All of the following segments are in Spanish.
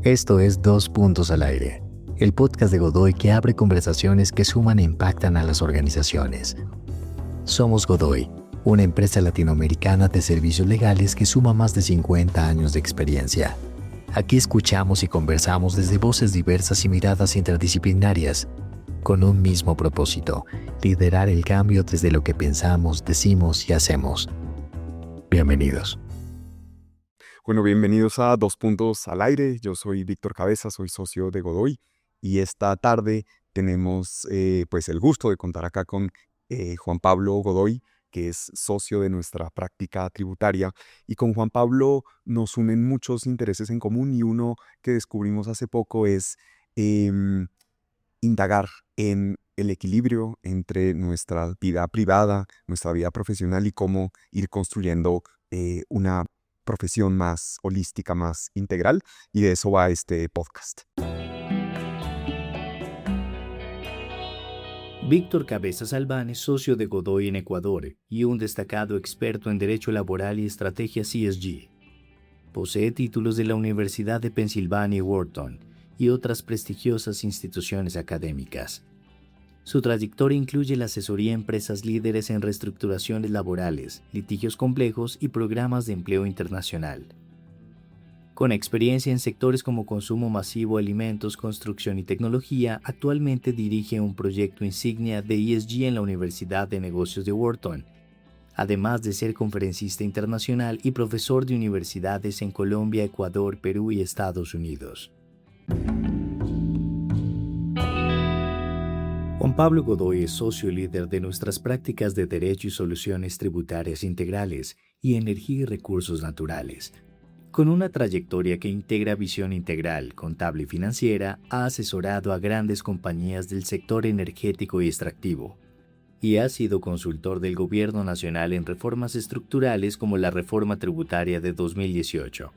Esto es Dos Puntos al Aire, el podcast de Godoy que abre conversaciones que suman e impactan a las organizaciones. Somos Godoy, una empresa latinoamericana de servicios legales que suma más de 50 años de experiencia. Aquí escuchamos y conversamos desde voces diversas y miradas interdisciplinarias, con un mismo propósito: liderar el cambio desde lo que pensamos, decimos y hacemos. Bienvenidos. Bueno, bienvenidos a Dos Puntos al Aire. Yo soy Víctor Cabeza, soy socio de Godoy y esta tarde tenemos pues el gusto de contar acá con Juan Pablo Godoy, que es socio de nuestra práctica tributaria, y con Juan Pablo nos unen muchos intereses en común, y uno que descubrimos hace poco es indagar en el equilibrio entre nuestra vida privada, nuestra vida profesional, y cómo ir construyendo una profesión más holística, más integral, y de eso va este podcast. Víctor Cabeza Salván es socio de Godoy en Ecuador y un destacado experto en Derecho Laboral y Estrategia ESG. Posee títulos de la Universidad de Pensilvania y Wharton y otras prestigiosas instituciones académicas. Su trayectoria incluye la asesoría a empresas líderes en reestructuraciones laborales, litigios complejos y programas de empleo internacional. Con experiencia en sectores como consumo masivo, alimentos, construcción y tecnología, actualmente dirige un proyecto insignia de ESG en la Universidad de Negocios de Wharton, además de ser conferencista internacional y profesor de universidades en Colombia, Ecuador, Perú y Estados Unidos. Juan Pablo Godoy es socio y líder de nuestras prácticas de Derecho y Soluciones Tributarias Integrales y Energía y Recursos Naturales. Con una trayectoria que integra visión integral, contable y financiera, ha asesorado a grandes compañías del sector energético y extractivo, y ha sido consultor del Gobierno Nacional en reformas estructurales como la Reforma Tributaria de 2018.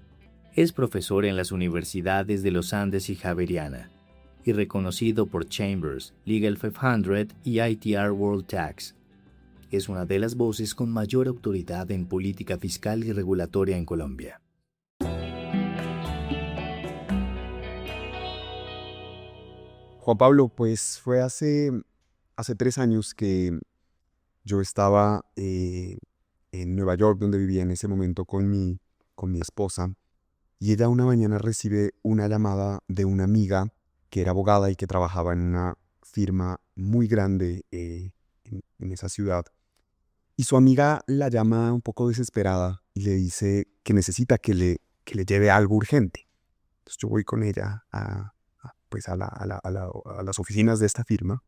Es profesor en las universidades de los Andes y Javeriana, y reconocido por Chambers, Legal 500 y ITR World Tax. Es una de las voces con mayor autoridad en política fiscal y regulatoria en Colombia. Juan Pablo, pues fue hace 3 años que yo estaba en Nueva York, donde vivía en ese momento con mi esposa, y ella una mañana recibe una llamada de una amiga que era abogada y que trabajaba en una firma muy grande en esa ciudad. Y su amiga la llama un poco desesperada y le dice que necesita que le lleve algo urgente. Entonces yo voy con ella pues a las oficinas de esta firma.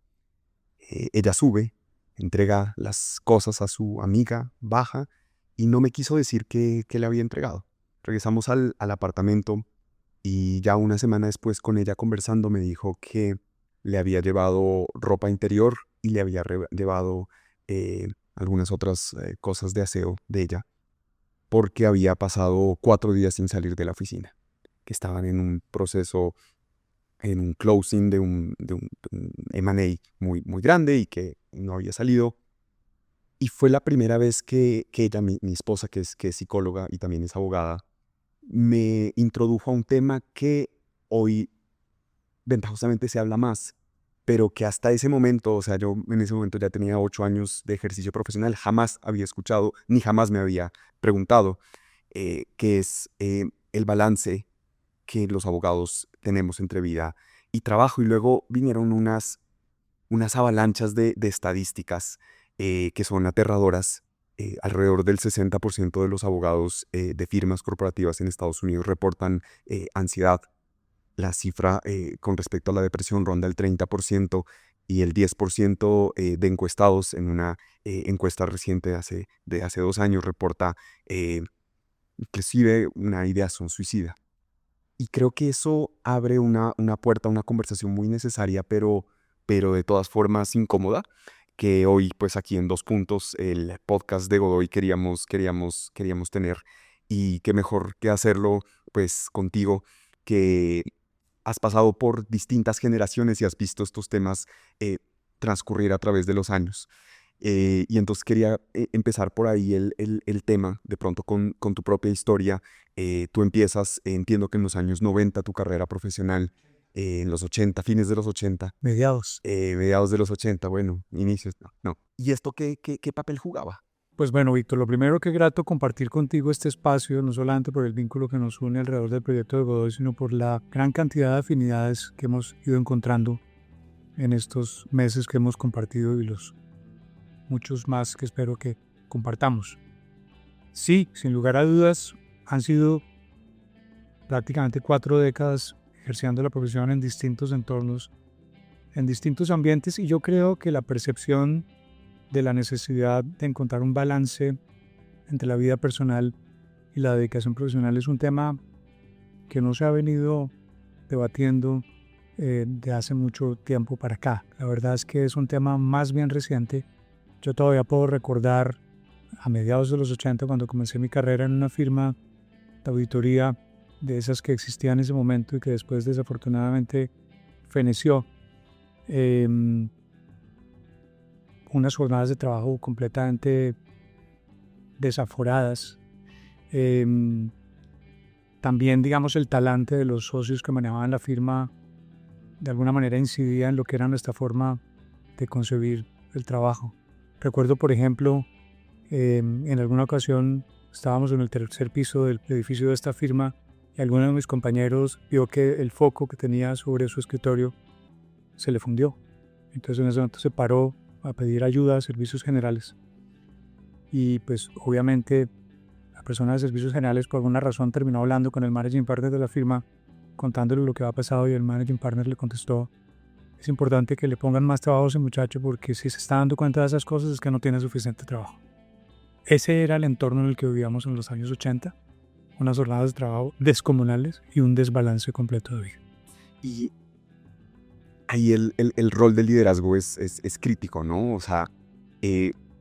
Ella sube, entrega las cosas a su amiga, baja, y no me quiso decir que le había entregado. Regresamos al apartamento, y ya una semana después, con ella conversando, me dijo que le había llevado ropa interior y le había llevado algunas otras cosas de aseo de ella, porque había pasado 4 días sin salir de la oficina, que estaban en un proceso, en un closing de un M&A muy, muy grande, y que no había salido. Y fue la primera vez que ella, mi esposa, que es psicóloga y también es abogada, me introdujo a un tema que hoy ventajosamente se habla más, pero que hasta ese momento, o sea, yo en ese momento ya tenía 8 años de ejercicio profesional, jamás había escuchado ni jamás me había preguntado, que es el balance que los abogados tenemos entre vida y trabajo. Y luego vinieron unas avalanchas de estadísticas que son aterradoras. Alrededor del 60% de los abogados de firmas corporativas en Estados Unidos reportan ansiedad. La cifra con respecto a la depresión ronda el 30%, y el 10% de encuestados en una encuesta reciente de hace 2 años reporta inclusive una ideación suicida. Y creo que eso abre una puerta a una conversación muy necesaria, pero de todas formas incómoda, que hoy, pues aquí en Dos Puntos, el podcast de Godoy, queríamos tener. Y qué mejor que hacerlo pues contigo, que has pasado por distintas generaciones y has visto estos temas transcurrir a través de los años. Y entonces quería empezar por ahí el tema, de pronto con tu propia historia. Tú empiezas, entiendo que en los años 90 tu carrera profesional, en los 80, fines de los 80, Mediados. mediados de los 80, bueno, inicios, no, no. ¿Y esto qué papel jugaba? Pues bueno, Víctor, lo primero que grato compartir contigo este espacio, no solamente por el vínculo que nos une alrededor del proyecto de Godoy, sino por la gran cantidad de afinidades que hemos ido encontrando en estos meses que hemos compartido y los muchos más que espero que compartamos. Sí, sin lugar a dudas, han sido prácticamente 4 décadas ejerciendo la profesión en distintos entornos, en distintos ambientes, y yo creo que la percepción de la necesidad de encontrar un balance entre la vida personal y la dedicación profesional es un tema que no se ha venido debatiendo de hace mucho tiempo para acá. La verdad es que es un tema más bien reciente. Yo todavía puedo recordar a mediados de los 80, cuando comencé mi carrera en una firma de auditoría de esas que existían en ese momento y que después desafortunadamente feneció, unas jornadas de trabajo completamente desaforadas. También, digamos, el talante de los socios que manejaban la firma de alguna manera incidía en lo que era nuestra forma de concebir el trabajo. Recuerdo, por ejemplo, en alguna ocasión estábamos en el tercer piso del edificio de esta firma y alguno de mis compañeros vio que el foco que tenía sobre su escritorio se le fundió. Entonces en ese momento se paró a pedir ayuda a servicios generales. Y pues obviamente la persona de servicios generales por alguna razón terminó hablando con el managing partner de la firma, contándole lo que había pasado, y el managing partner le contestó: es importante que le pongan más trabajo a ese muchacho, porque si se está dando cuenta de esas cosas es que no tiene suficiente trabajo. Ese era el entorno en el que vivíamos en los años 80, unas jornadas de trabajo descomunales y un desbalance completo de vida. Y ahí el rol del liderazgo es crítico, ¿no? O sea,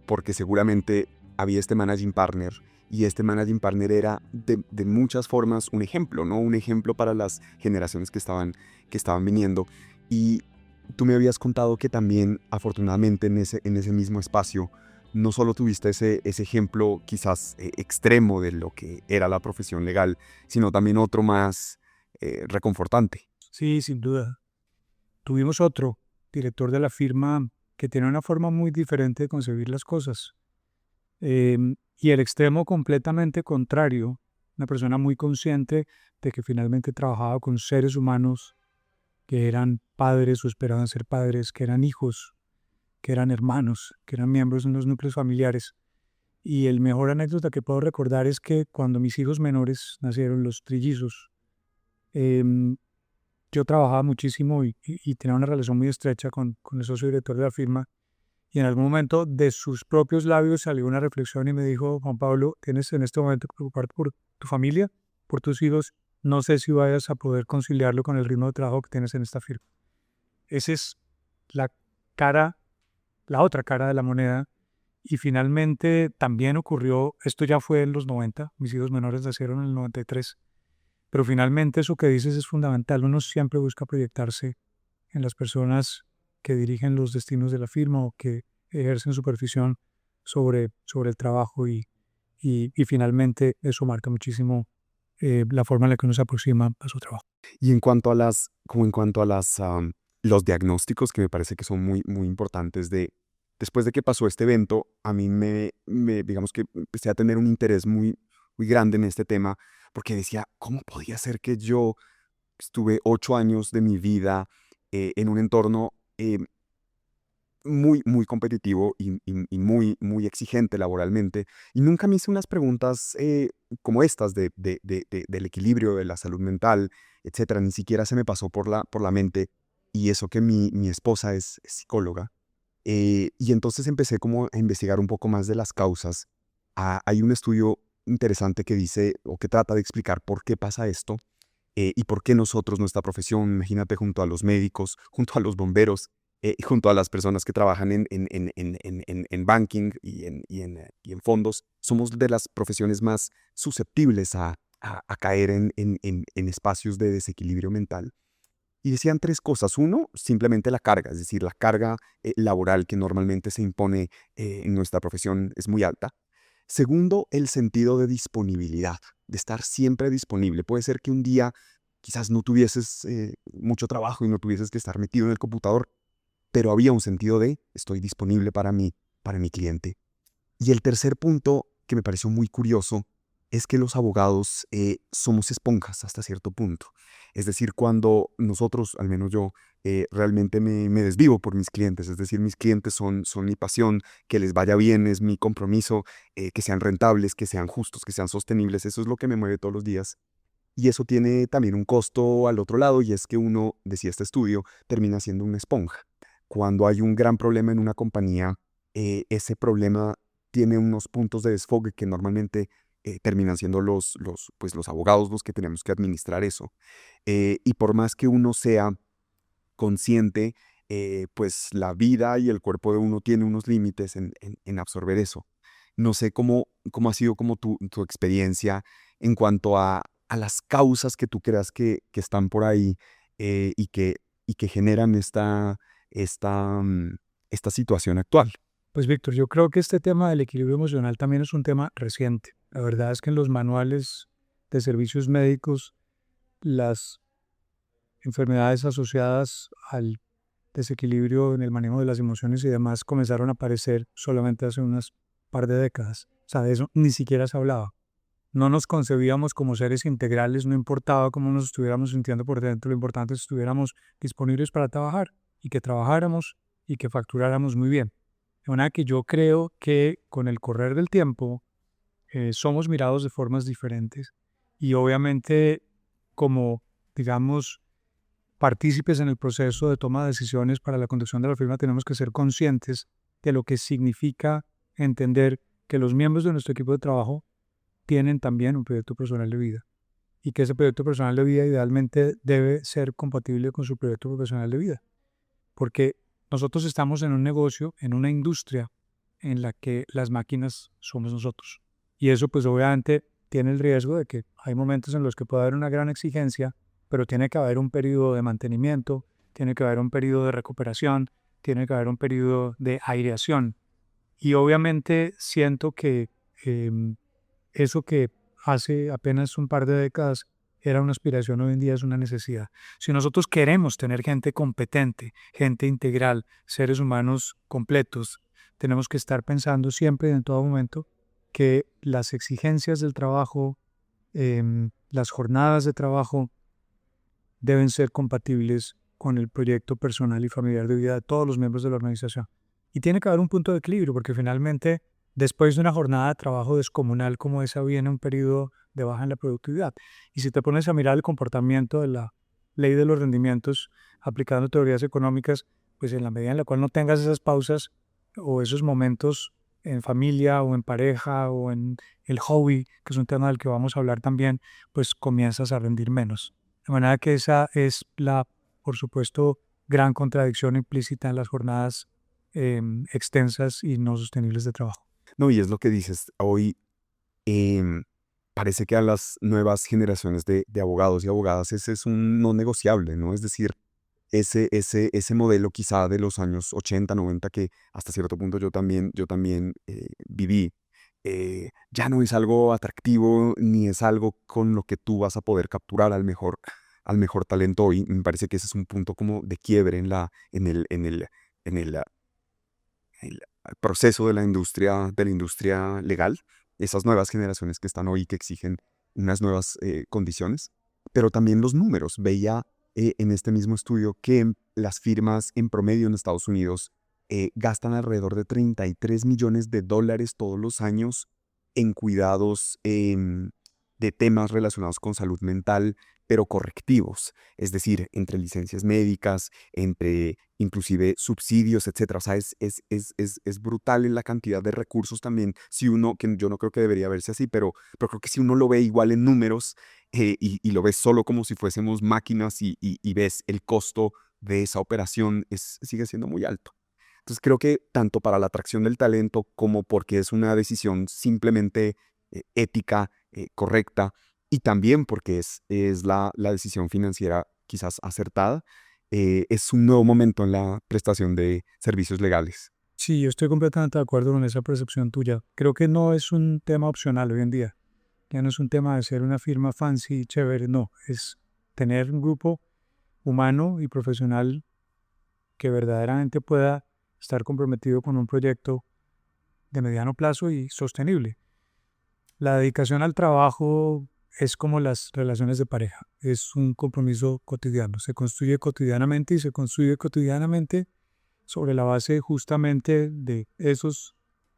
porque seguramente había este managing partner, y este managing partner era de muchas formas un ejemplo, ¿no? Un ejemplo para las generaciones que estaban viniendo. Y tú me habías contado que también, afortunadamente, en ese mismo espacio, no solo tuviste ese ejemplo quizás extremo de lo que era la profesión legal, sino también otro más reconfortante. Sí, sin duda. Tuvimos otro director de la firma que tiene una forma muy diferente de concebir las cosas. Y el extremo completamente contrario, una persona muy consciente de que finalmente trabajaba con seres humanos que eran padres o esperaban ser padres, que eran hijos, que eran hermanos, que eran miembros de unos núcleos familiares. Y el mejor anécdota que puedo recordar es que cuando mis hijos menores nacieron, los trillizos, yo trabajaba muchísimo y tenía una relación muy estrecha con el socio director de la firma. Y en algún momento de sus propios labios salió una reflexión y me dijo: Juan Pablo, tienes en este momento que preocuparte por tu familia, por tus hijos. No sé si vayas a poder conciliarlo con el ritmo de trabajo que tienes en esta firma. Esa es la otra cara de la moneda. Y finalmente también ocurrió, esto ya fue en los 90, mis hijos menores nacieron en el 93, pero finalmente eso que dices es fundamental. Uno siempre busca proyectarse en las personas que dirigen los destinos de la firma o que ejercen supervisión sobre el trabajo, y finalmente eso marca muchísimo la forma en la que uno se aproxima a su trabajo. Y en cuanto a los diagnósticos, que me parece que son muy, muy importantes, después de que pasó este evento, a mí digamos que empecé a tener un interés muy, muy grande en este tema, porque decía, ¿cómo podía ser que yo estuve 8 años de mi vida en un entorno muy, muy competitivo y muy, muy exigente laboralmente, y nunca me hice unas preguntas como estas del equilibrio, de la salud mental, etcétera? Ni siquiera se me pasó por la mente, y eso que mi esposa es psicóloga. Y entonces empecé como a investigar un poco más de las causas. Hay un estudio interesante que dice, o que trata de explicar por qué pasa esto, y por qué nosotros, nuestra profesión, imagínate, junto a los médicos, junto a los bomberos, y junto a las personas que trabajan en banking y en fondos, somos de las profesiones más susceptibles a caer en espacios de desequilibrio mental. Y decían tres cosas. Uno, simplemente la carga, es decir, la carga laboral que normalmente se impone en nuestra profesión es muy alta. Segundo, el sentido de disponibilidad, de estar siempre disponible. Puede ser que un día quizás no tuvieses mucho trabajo y no tuvieses que estar metido en el computador, pero había un sentido de estoy disponible para mi cliente. Y el tercer punto que me pareció muy curioso es que los abogados somos esponjas hasta cierto punto. Es decir, cuando nosotros, al menos yo, realmente me desvivo por mis clientes. Es decir, mis clientes son mi pasión, que les vaya bien, es mi compromiso, que sean rentables, que sean justos, que sean sostenibles. Eso es lo que me mueve todos los días. Y eso tiene también un costo al otro lado, y es que uno, decía este estudio, termina siendo una esponja. Cuando hay un gran problema en una compañía, ese problema tiene unos puntos de desfogue que normalmente terminan siendo pues, los abogados los que tenemos que administrar eso. Y por más que uno sea consciente, pues la vida y el cuerpo de uno tiene unos límites en absorber eso. No sé cómo ha sido como tu experiencia en cuanto a las causas que tú creas que están por ahí y que generan esta situación actual. Pues Víctor, yo creo que este tema del equilibrio emocional también es un tema reciente. La verdad es que en los manuales de servicios médicos, las enfermedades asociadas al desequilibrio en el manejo de las emociones y demás comenzaron a aparecer solamente hace unas par de décadas. O sea, de eso ni siquiera se hablaba. No nos concebíamos como seres integrales, no importaba cómo nos estuviéramos sintiendo por dentro, lo importante es que estuviéramos disponibles para trabajar y que trabajáramos y que facturáramos muy bien. De manera que yo creo que con el correr del tiempo somos mirados de formas diferentes y obviamente como, digamos, partícipes en el proceso de toma de decisiones para la conducción de la firma tenemos que ser conscientes de lo que significa entender que los miembros de nuestro equipo de trabajo tienen también un proyecto personal de vida y que ese proyecto personal de vida idealmente debe ser compatible con su proyecto profesional de vida. Porque nosotros estamos en un negocio, en una industria en la que las máquinas somos nosotros. Y eso pues obviamente tiene el riesgo de que hay momentos en los que puede haber una gran exigencia, pero tiene que haber un periodo de mantenimiento, tiene que haber un periodo de recuperación, tiene que haber un periodo de aireación. Y obviamente siento que eso que hace apenas un par de décadas era una aspiración, hoy en día es una necesidad. Si nosotros queremos tener gente competente, gente integral, seres humanos completos, tenemos que estar pensando siempre y en todo momento que las exigencias del trabajo, las jornadas de trabajo deben ser compatibles con el proyecto personal y familiar de vida de todos los miembros de la organización. Y tiene que haber un punto de equilibrio porque finalmente después de una jornada de trabajo descomunal como esa viene un periodo de baja en la productividad. Y si te pones a mirar el comportamiento de la ley de los rendimientos aplicando teorías económicas, pues en la medida en la cual no tengas esas pausas o esos momentos en familia o en pareja o en el hobby, que es un tema del que vamos a hablar también, pues comienzas a rendir menos. De manera que esa es la, por supuesto, gran contradicción implícita en las jornadas extensas y no sostenibles de trabajo. No, y es lo que dices, hoy parece que a las nuevas generaciones de abogados y abogadas ese es un no negociable, ¿no? Es decir, ese modelo quizá de los años 80, 90 que hasta cierto punto yo también viví, ya no es algo atractivo ni es algo con lo que tú vas a poder capturar al mejor talento hoy. Me parece que ese es un punto como de quiebre en el proceso de la industria legal, esas nuevas generaciones que están hoy que exigen unas nuevas condiciones, pero también los números. Veía en este mismo estudio que las firmas en promedio en Estados Unidos gastan alrededor de $33 millones todos los años en cuidados de temas relacionados con salud mental, pero correctivos, es decir, entre licencias médicas, entre inclusive subsidios, etcétera. O sea, es brutal en la cantidad de recursos también, si uno, que yo no creo que debería verse así, pero creo que si uno lo ve igual en números y lo ves solo como si fuésemos máquinas y ves el costo de esa operación, sigue siendo muy alto. Entonces creo que tanto para la atracción del talento como porque es una decisión simplemente ética, correcta, y también porque es la decisión financiera quizás acertada, es un nuevo momento en la prestación de servicios legales. Sí, yo estoy completamente de acuerdo con esa percepción tuya. Creo que no es un tema opcional hoy en día. Ya no es un tema de ser una firma fancy, chévere, no. Es tener un grupo humano y profesional que verdaderamente pueda estar comprometido con un proyecto de mediano plazo y sostenible. La dedicación al trabajo es como las relaciones de pareja. Es un compromiso cotidiano. Se construye cotidianamente y se construye cotidianamente sobre la base justamente de esos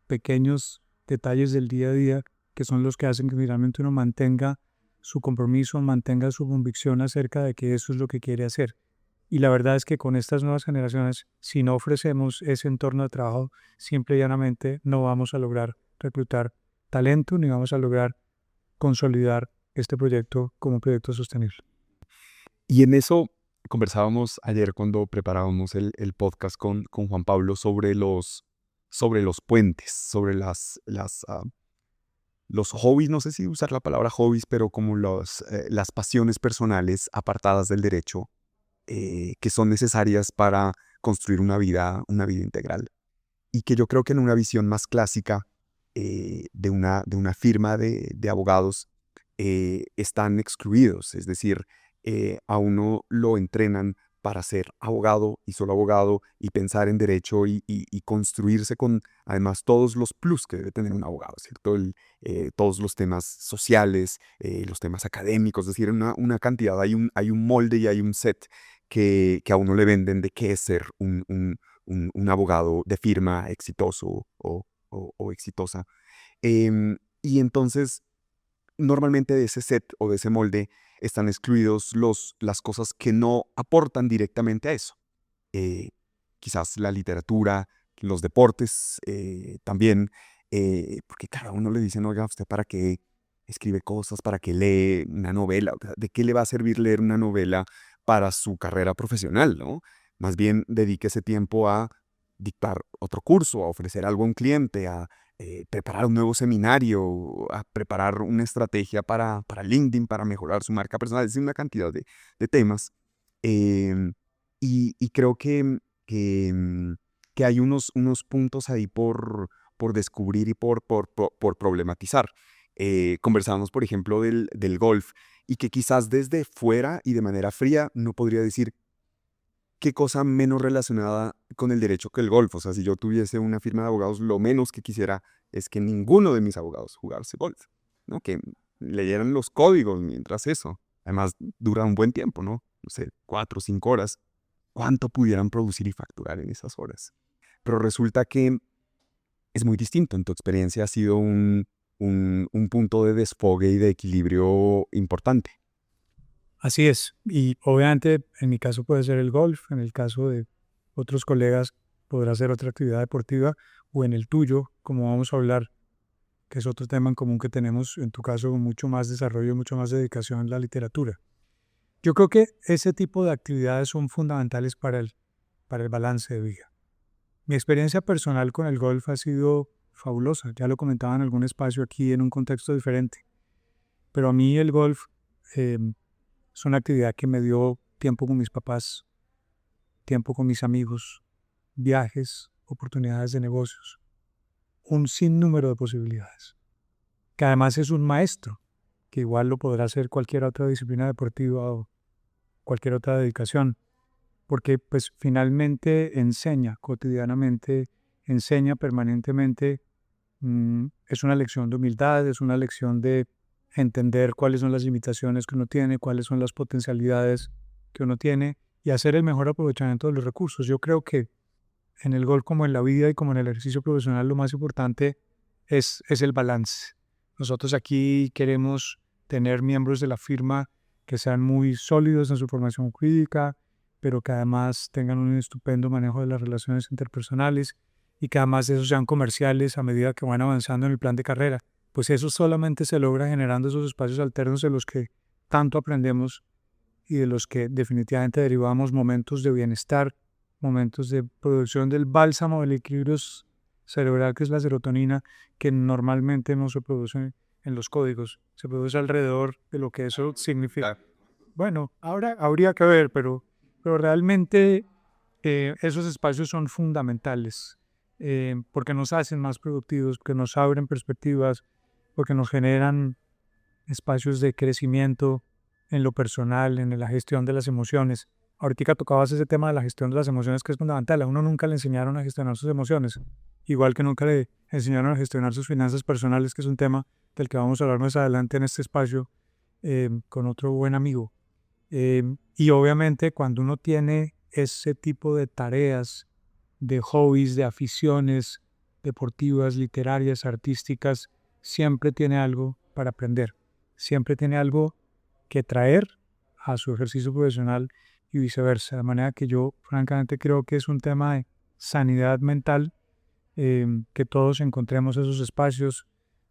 pequeños detalles del día a día que son los que hacen que finalmente uno mantenga su compromiso, mantenga su convicción acerca de que eso es lo que quiere hacer. Y la verdad es que con estas nuevas generaciones, si no ofrecemos ese entorno de trabajo, simple y llanamente no vamos a lograr reclutar talento ni vamos a lograr consolidar este proyecto como un proyecto sostenible. Y en eso conversábamos ayer cuando preparábamos el podcast con Juan Pablo sobre los puentes, sobre los hobbies, no sé si usar la palabra hobbies, pero como las pasiones personales apartadas del derecho, que son necesarias para construir una vida integral. Y que yo creo que en una visión más clásica de una firma de abogados están excluidos. Es decir, a uno lo entrenan para ser abogado y solo abogado y pensar en derecho y construirse con además todos los plus que debe tener un abogado, ¿cierto? Todos los temas sociales, los temas académicos, es decir, una cantidad, hay un molde y hay un set que a uno le venden de qué es ser un abogado de firma exitoso o exitosa. Y entonces, normalmente de ese set o de ese molde están excluidos las cosas que no aportan directamente a eso. Eh, Quizás la literatura, los deportes también, porque cada uno le dicen, oiga, ¿usted para qué escribe cosas? ¿Para qué lee una novela? O sea, ¿de qué le va a servir leer una novela para su carrera profesional, ¿no? Más bien dedique ese tiempo a dictar otro curso, a ofrecer algo a un cliente, a preparar un nuevo seminario, a preparar una estrategia para LinkedIn, para mejorar su marca personal, es decir, una cantidad de temas. Em, y creo que hay unos puntos ahí por descubrir y por problematizar. Conversábamos, por ejemplo, del golf y que quizás desde fuera y de manera fría no podría decir qué cosa menos relacionada con el derecho que el golf. O sea, si yo tuviese una firma de abogados, lo menos que quisiera es que ninguno de mis abogados jugase golf, ¿no? Que leyeran los códigos mientras eso. Además, dura un buen tiempo, ¿no? No sé, 4 o 5 horas. ¿Cuánto pudieran producir y facturar en esas horas? Pero resulta que es muy distinto. En tu experiencia ha sido un punto de desfogue y de equilibrio importante. Así es. Y obviamente en mi caso puede ser el golf, en el caso de otros colegas podrá ser otra actividad deportiva o en el tuyo, como vamos a hablar, que es otro tema en común que tenemos, en tu caso con mucho más desarrollo, mucho más dedicación en la literatura. Yo creo que ese tipo de actividades son fundamentales para el balance de vida. Mi experiencia personal con el golf ha sido fabulosa, ya lo comentaba en algún espacio aquí en un contexto diferente, pero a mí el golf es una actividad que me dio tiempo con mis papás, tiempo con mis amigos, viajes, oportunidades de negocios, un sinnúmero de posibilidades, que además es un maestro, que igual lo podrá hacer cualquier otra disciplina deportiva o cualquier otra dedicación, porque pues finalmente enseña cotidianamente, enseña permanentemente, es una lección de humildad, es una lección de entender cuáles son las limitaciones que uno tiene, cuáles son las potencialidades que uno tiene y hacer el mejor aprovechamiento de los recursos. Yo creo que en el golf como en la vida y como en el ejercicio profesional lo más importante es el balance. Nosotros aquí queremos tener miembros de la firma que sean muy sólidos en su formación jurídica, pero que además tengan un estupendo manejo de las relaciones interpersonales y que además de eso sean comerciales a medida que van avanzando en el plan de carrera. Pues eso solamente se logra generando esos espacios alternos de los que tanto aprendemos y de los que definitivamente derivamos momentos de bienestar, momentos de producción del bálsamo del equilibrio cerebral, que es la serotonina, que normalmente no se produce en los códigos, se produce alrededor de lo que eso significa. Bueno, ahora habría que ver, pero realmente esos espacios son fundamentales porque nos hacen más productivos, porque nos abren perspectivas, porque nos generan espacios de crecimiento en lo personal, en la gestión de las emociones. Ahorita tocabas ese tema de la gestión de las emociones que es fundamental. A uno nunca le enseñaron a gestionar sus emociones, igual que nunca le enseñaron a gestionar sus finanzas personales, que es un tema del que vamos a hablar más adelante en este espacio con otro buen amigo. Y obviamente cuando uno tiene ese tipo de tareas, de hobbies, de aficiones deportivas, literarias, artísticas, siempre tiene algo para aprender, siempre tiene algo que traer a su ejercicio profesional y viceversa. De manera que yo francamente creo que es un tema de sanidad mental, que todos encontremos esos espacios.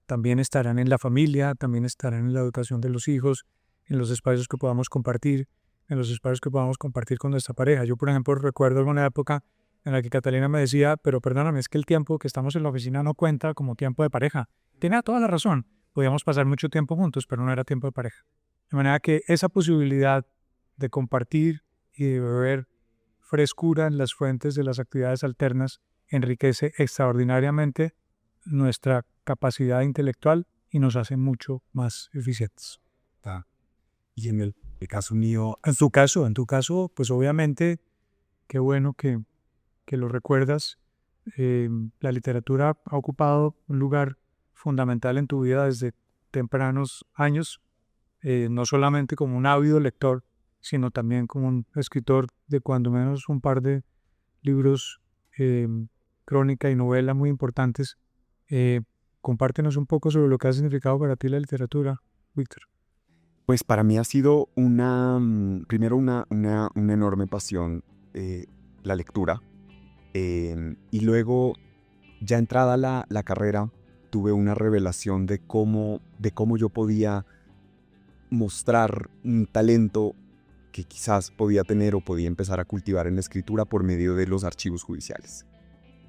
También estarán en la familia, también estarán en la educación de los hijos, en los espacios que podamos compartir, en los espacios que podamos compartir con nuestra pareja. Yo, por ejemplo, recuerdo alguna época en la que Catalina me decía, pero perdóname, es que el tiempo que estamos en la oficina no cuenta como tiempo de pareja. Tenía toda la razón. Podíamos pasar mucho tiempo juntos, pero no era tiempo de pareja. De manera que esa posibilidad de compartir y de beber frescura en las fuentes de las actividades alternas enriquece extraordinariamente nuestra capacidad intelectual y nos hace mucho más eficientes. Y en el caso mío, En tu caso, pues obviamente, qué bueno que lo recuerdas. La literatura ha ocupado un lugar fundamental en tu vida desde tempranos años, no solamente como un ávido lector, sino también como un escritor de cuando menos un par de libros, crónica y novela muy importantes. Compártenos un poco sobre lo que ha significado para ti la literatura, Víctor. pues para mí ha sido primero una enorme pasión la lectura. Y luego, ya entrada la carrera, tuve una revelación de cómo yo podía mostrar un talento que quizás podía tener o podía empezar a cultivar en la escritura por medio de los archivos judiciales.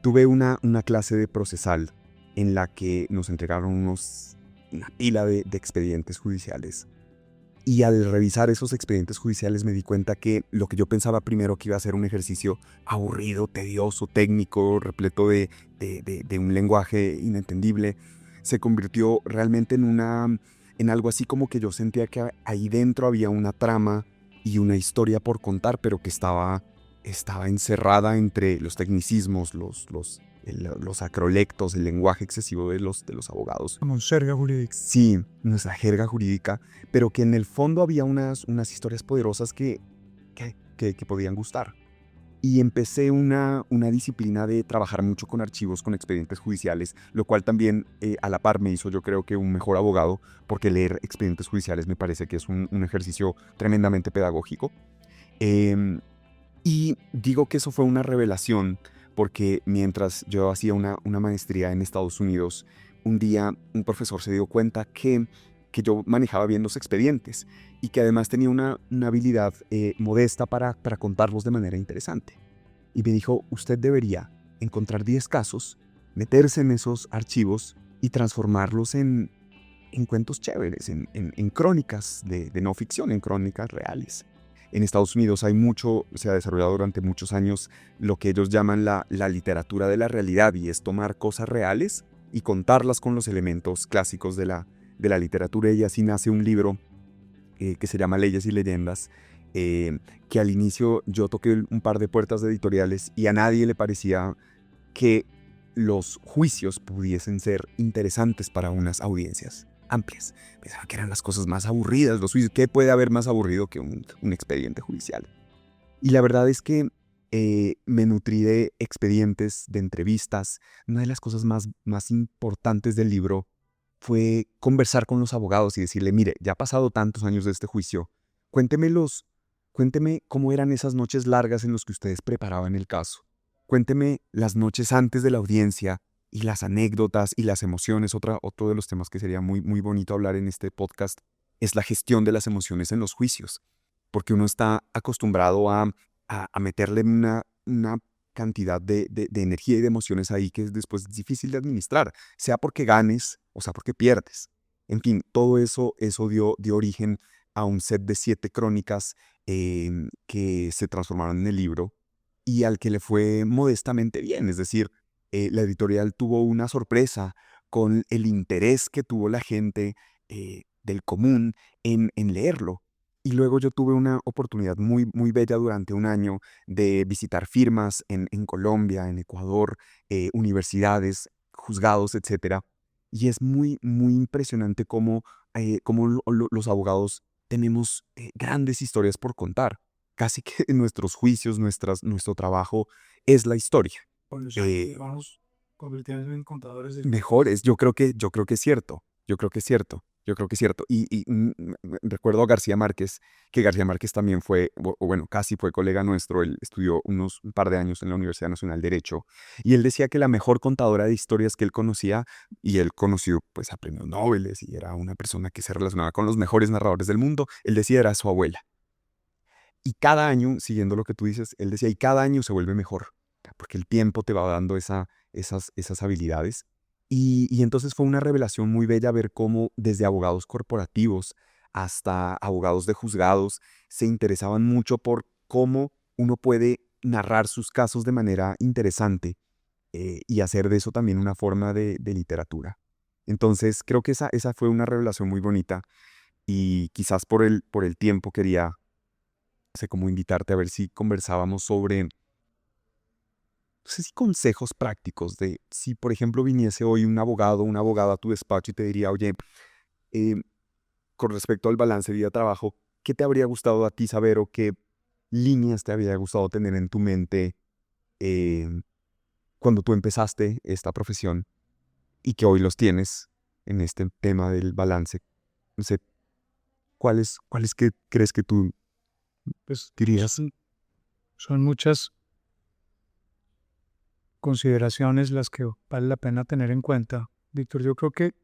Tuve una clase de procesal en la que nos entregaron una pila de expedientes judiciales. Y al revisar esos expedientes judiciales me di cuenta que lo que yo pensaba primero que iba a ser un ejercicio aburrido, tedioso, técnico, repleto de un lenguaje inentendible, se convirtió realmente en algo así como que yo sentía que ahí dentro había una trama y una historia por contar, pero que estaba encerrada entre los tecnicismos, los acrolectos, el lenguaje excesivo de los abogados. Como jerga jurídica. Sí, nuestra jerga jurídica, pero que en el fondo había unas historias poderosas que podían gustar. Y empecé una disciplina de trabajar mucho con archivos, con expedientes judiciales, lo cual también a la par me hizo, yo creo que un mejor abogado, porque leer expedientes judiciales me parece que es un ejercicio tremendamente pedagógico. Y digo que eso fue una revelación, porque mientras yo hacía una maestría en Estados Unidos, un día un profesor se dio cuenta que yo manejaba bien los expedientes y que además tenía una habilidad modesta para contarlos de manera interesante. Y me dijo, usted debería encontrar 10 casos, meterse en esos archivos y transformarlos en cuentos chéveres, en crónicas de no ficción, en crónicas reales. En Estados Unidos se ha desarrollado durante muchos años lo que ellos llaman la literatura de la realidad, y es tomar cosas reales y contarlas con los elementos clásicos de la literatura, y así nace un libro que se llama Leyes y Leyendas, que al inicio yo toqué un par de puertas de editoriales y a nadie le parecía que los juicios pudiesen ser interesantes para unas audiencias amplias. Pensaba que eran las cosas más aburridas, los juicios. ¿Qué puede haber más aburrido que un expediente judicial? Y la verdad es que me nutrí de expedientes, de entrevistas. Una de las cosas más importantes del libro fue conversar con los abogados y decirle, mire, ya ha pasado tantos años de este juicio, cuénteme cómo eran esas noches largas en las que ustedes preparaban el caso. Cuénteme las noches antes de la audiencia y las anécdotas y las emociones. Otro de los temas que sería muy, muy bonito hablar en este podcast es la gestión de las emociones en los juicios, porque uno está acostumbrado a meterle una cantidad de energía y de emociones ahí que es después difícil de administrar, sea porque ganes o sea porque pierdes. En fin, todo eso dio origen a un set de 7 crónicas que se transformaron en el libro y al que le fue modestamente bien. Es decir, la editorial tuvo una sorpresa con el interés que tuvo la gente del común en leerlo. Y luego yo tuve una oportunidad muy, muy bella durante un año de visitar firmas en Colombia, en Ecuador, universidades, juzgados, etcétera. Y es muy, muy impresionante cómo los abogados tenemos grandes historias por contar. Casi que en nuestros juicios, nuestro trabajo es la historia. Vamos convirtiéndose en contadores de... Mejores, yo creo que es cierto, yo creo que es cierto, yo creo que es cierto. Recuerdo a García Márquez, que García Márquez también fue, o bueno, casi fue colega nuestro. Él estudió un par de años en la Universidad Nacional de Derecho, y él decía que la mejor contadora de historias que él conocía, y él conoció pues a premios Nobel, y era una persona que se relacionaba con los mejores narradores del mundo, él decía era su abuela. Y cada año, siguiendo lo que tú dices, él decía, y cada año se vuelve mejor, porque el tiempo te va dando esas habilidades. Y entonces fue una revelación muy bella ver cómo desde abogados corporativos hasta abogados de juzgados se interesaban mucho por cómo uno puede narrar sus casos de manera interesante y hacer de eso también una forma de literatura. Entonces creo que esa fue una revelación muy bonita y quizás por el tiempo quería, no sé, cómo invitarte a ver si conversábamos sobre, no sé si consejos prácticos de si, por ejemplo, viniese hoy un abogado o una abogada a tu despacho y te diría, oye, eh, con respecto al balance vida-trabajo, ¿qué te habría gustado a ti saber o qué líneas te habría gustado tener en tu mente eh, cuando tú empezaste esta profesión y que hoy los tienes en este tema del balance? No sé, ¿cuáles que crees que tú Pues dirías? son muchas consideraciones las que vale la pena tener en cuenta. Víctor, yo creo que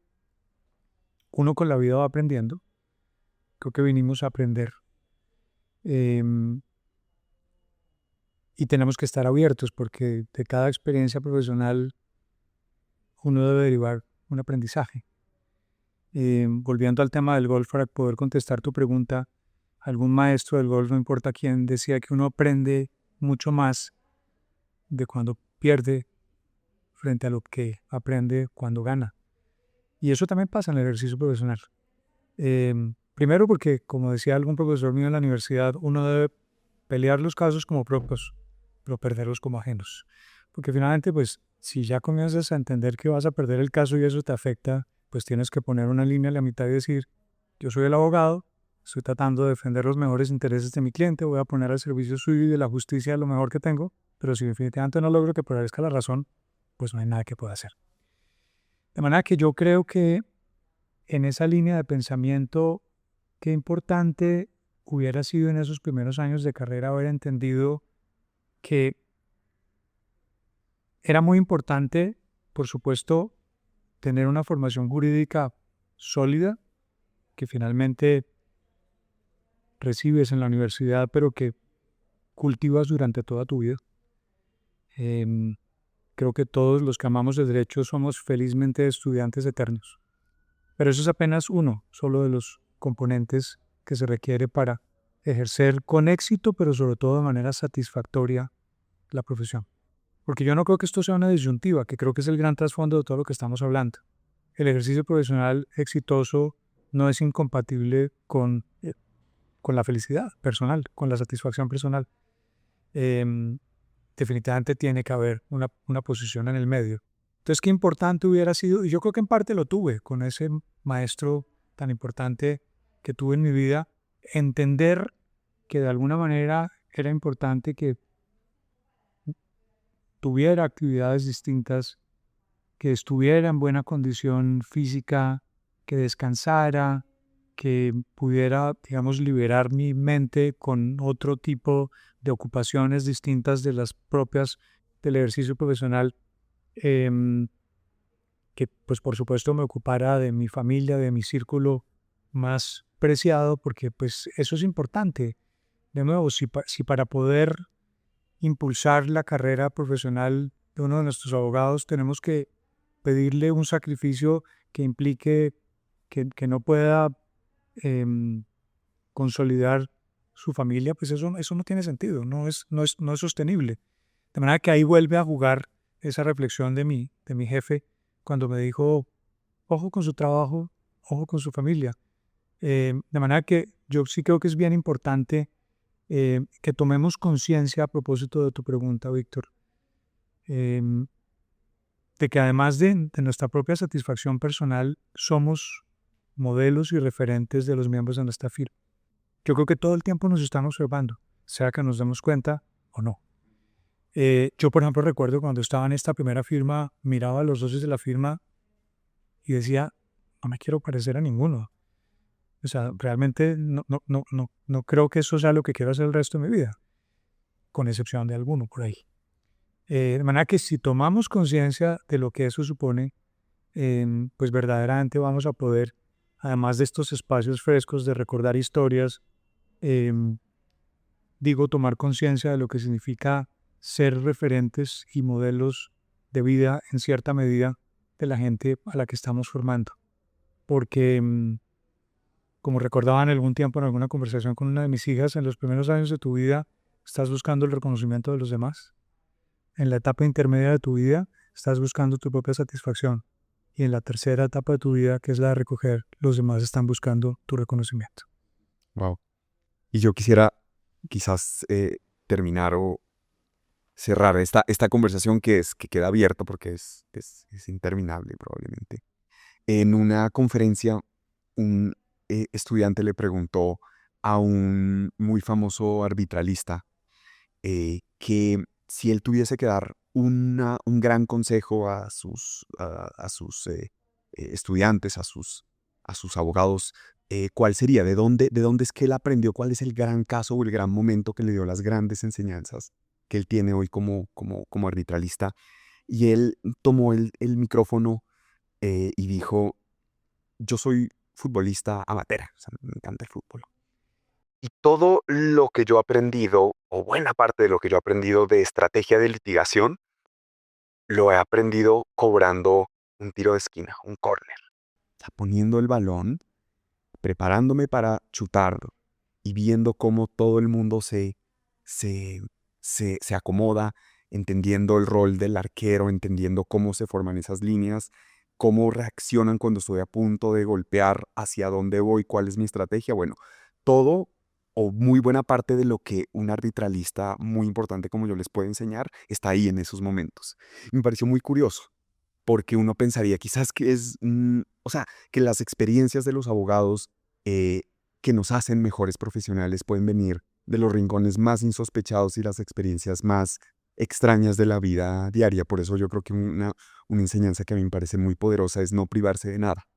uno con la vida va aprendiendo. Creo que vinimos a aprender. Y tenemos que estar abiertos porque de cada experiencia profesional uno debe derivar un aprendizaje. Volviendo al tema del golf, para poder contestar tu pregunta, algún maestro del golf, no importa quién, decía que uno aprende mucho más de cuando pierde frente a lo que aprende cuando gana. Y eso también pasa en el ejercicio profesional. Primero porque, como decía algún profesor mío en la universidad, uno debe pelear los casos como propios, pero perderlos como ajenos. Porque finalmente, pues, si ya comienzas a entender que vas a perder el caso y eso te afecta, pues tienes que poner una línea a la mitad y decir, yo soy el abogado, estoy tratando de defender los mejores intereses de mi cliente, voy a poner al servicio suyo y de la justicia lo mejor que tengo, pero si definitivamente no logro que prevalezca la razón, pues no hay nada que pueda hacer. De manera que yo creo que en esa línea de pensamiento, qué importante hubiera sido en esos primeros años de carrera haber entendido que era muy importante, por supuesto, tener una formación jurídica sólida, que finalmente recibes en la universidad, pero que cultivas durante toda tu vida. Creo que todos los que amamos el derecho somos felizmente estudiantes eternos. Pero eso es apenas uno, solo de los componentes que se requiere para ejercer con éxito, pero sobre todo de manera satisfactoria la profesión. Porque yo no creo que esto sea una disyuntiva, que creo que es el gran trasfondo de todo lo que estamos hablando. El ejercicio profesional exitoso no es incompatible con la felicidad personal, con la satisfacción personal. Definitivamente tiene que haber una posición en el medio. Entonces, qué importante hubiera sido, y yo creo que en parte lo tuve con ese maestro tan importante que tuve en mi vida, entender que de alguna manera era importante que tuviera actividades distintas, que estuviera en buena condición física, que descansara, que pudiera, digamos, liberar mi mente con otro tipo de ocupaciones distintas de las propias del ejercicio profesional, que pues por supuesto me ocupara de mi familia, de mi círculo más preciado, porque pues eso es importante. De nuevo, si para poder impulsar la carrera profesional de uno de nuestros abogados tenemos que pedirle un sacrificio que implique que no pueda consolidar su familia, pues eso no tiene sentido, no es sostenible. De manera que ahí vuelve a jugar esa reflexión de mi jefe cuando me dijo, ojo con su trabajo, ojo con su familia. De manera que yo sí creo que es bien importante que tomemos conciencia a propósito de tu pregunta, Víctor, de que además de nuestra propia satisfacción personal, somos modelos y referentes de los miembros de nuestra firma. Yo creo que todo el tiempo nos están observando, sea que nos demos cuenta o no. Yo, por ejemplo, recuerdo cuando estaba en esta primera firma, miraba a los socios de la firma y decía, no me quiero parecer a ninguno. O sea, realmente no creo que eso sea lo que quiero hacer el resto de mi vida, con excepción de alguno por ahí. De manera que si tomamos conciencia de lo que eso supone, pues verdaderamente vamos a poder, además de estos espacios frescos de recordar historias, tomar conciencia de lo que significa ser referentes y modelos de vida en cierta medida de la gente a la que estamos formando. Porque, como recordaba en algún tiempo en alguna conversación con una de mis hijas, en los primeros años de tu vida estás buscando el reconocimiento de los demás. En la etapa intermedia de tu vida estás buscando tu propia satisfacción. Y en la tercera etapa de tu vida, que es la de recoger, los demás están buscando tu reconocimiento. Wow. Y yo quisiera quizás terminar o cerrar esta conversación que queda abierta porque es interminable probablemente. En una conferencia, un estudiante le preguntó a un muy famoso arbitralista que si él tuviese que dar un gran consejo a sus estudiantes, a sus abogados, ¿cuál sería? ¿De dónde es que él aprendió? ¿Cuál es el gran caso o el gran momento que le dio las grandes enseñanzas que él tiene hoy como arbitralista? Y él tomó el micrófono y dijo, yo soy futbolista amateur, o sea, me encanta el fútbol. Y todo lo que yo he aprendido, o buena parte de lo que yo he aprendido de estrategia de litigación, lo he aprendido cobrando un tiro de esquina, un córner. O sea, poniendo el balón, preparándome para chutar y viendo cómo todo el mundo se acomoda, entendiendo el rol del arquero, entendiendo cómo se forman esas líneas, cómo reaccionan cuando estoy a punto de golpear, hacia dónde voy, cuál es mi estrategia. Bueno, todo o muy buena parte de lo que un arbitralista muy importante como yo les puedo enseñar está ahí en esos momentos. Me pareció muy curioso, porque uno pensaría quizás que que las experiencias de los abogados que nos hacen mejores profesionales pueden venir de los rincones más insospechados y las experiencias más extrañas de la vida diaria. Por eso yo creo que una enseñanza que a mí me parece muy poderosa es no privarse de nada.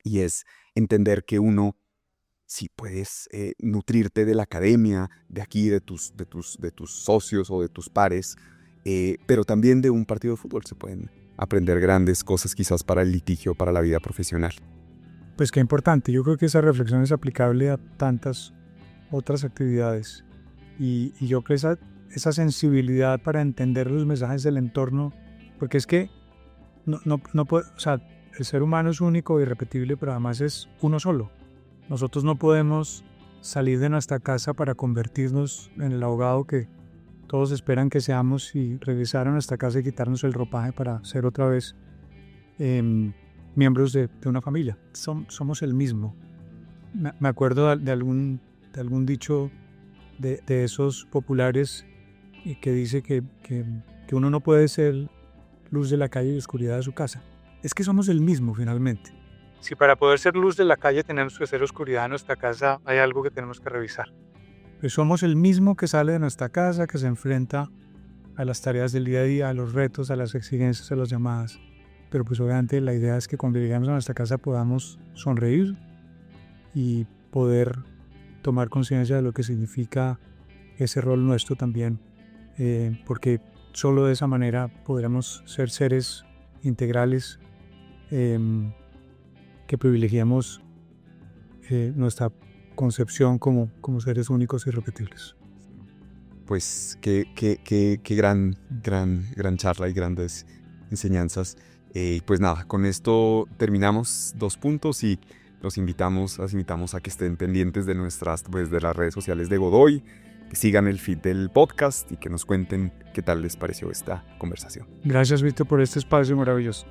Y es entender que uno, si puedes nutrirte de la academia, de aquí, de tus socios o de tus pares, pero también de un partido de fútbol se pueden aprender grandes cosas quizás para el litigio, para la vida profesional. Pues qué importante. Yo creo que esa reflexión es aplicable a tantas otras actividades. Y yo creo esa sensibilidad para entender los mensajes del entorno, porque es que no puede, o sea, el ser humano es único e irrepetible, pero además es uno solo. Nosotros no podemos salir de nuestra casa para convertirnos en el abogado que todos esperan que seamos y regresar a nuestra casa y quitarnos el ropaje para ser otra vez miembros de una familia. Somos el mismo. Me acuerdo de algún dicho de esos populares que dice que uno no puede ser luz de la calle y oscuridad de su casa. Es que somos el mismo finalmente. Si para poder ser luz de la calle tenemos que ser oscuridad en nuestra casa, hay algo que tenemos que revisar. Pues somos el mismo que sale de nuestra casa, que se enfrenta a las tareas del día a día, a los retos, a las exigencias, a las llamadas. Pero pues obviamente la idea es que cuando lleguemos a nuestra casa podamos sonreír y poder tomar conciencia de lo que significa ese rol nuestro también, porque solo de esa manera podremos ser seres integrales que privilegiamos nuestra concepción como seres únicos y irrepetibles. Pues qué gran charla y grandes enseñanzas. Pues nada, con esto terminamos 2 puntos y los invitamos a que estén pendientes de de las redes sociales de Godoy, que sigan el feed del podcast y que nos cuenten qué tal les pareció esta conversación. Gracias, Víctor, por este espacio maravilloso.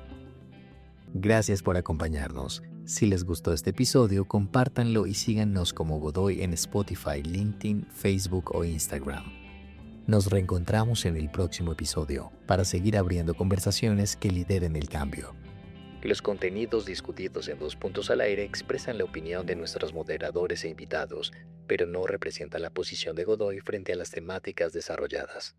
Gracias por acompañarnos. Si les gustó este episodio, compártanlo y síganos como Godoy en Spotify, LinkedIn, Facebook o Instagram. Nos reencontramos en el próximo episodio para seguir abriendo conversaciones que lideren el cambio. Los contenidos discutidos en Dos Puntos al Aire expresan la opinión de nuestros moderadores e invitados, pero no representan la posición de Godoy frente a las temáticas desarrolladas.